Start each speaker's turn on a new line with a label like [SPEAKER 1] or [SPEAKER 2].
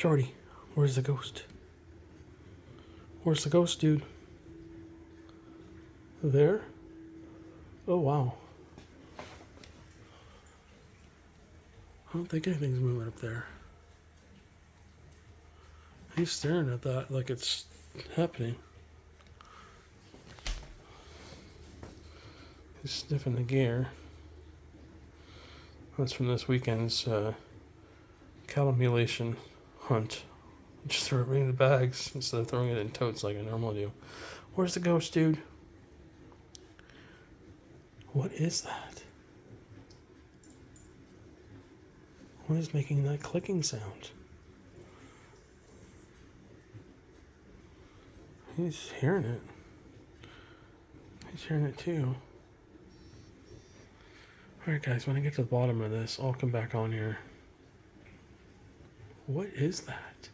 [SPEAKER 1] Shorty, where's the ghost? Where's the ghost, dude? There? Oh, wow. I don't think anything's moving up there. He's staring at that like it's happening. He's sniffing the gear. That's from this weekend's cattle mutilation hunt. Just throw it right in the bags instead of throwing it in totes like I normally do. Where's the ghost, dude? What is that? What is making that clicking sound? He's hearing it. He's hearing it too. Alright guys, when I get to the bottom of this, I'll come back on here. What is that?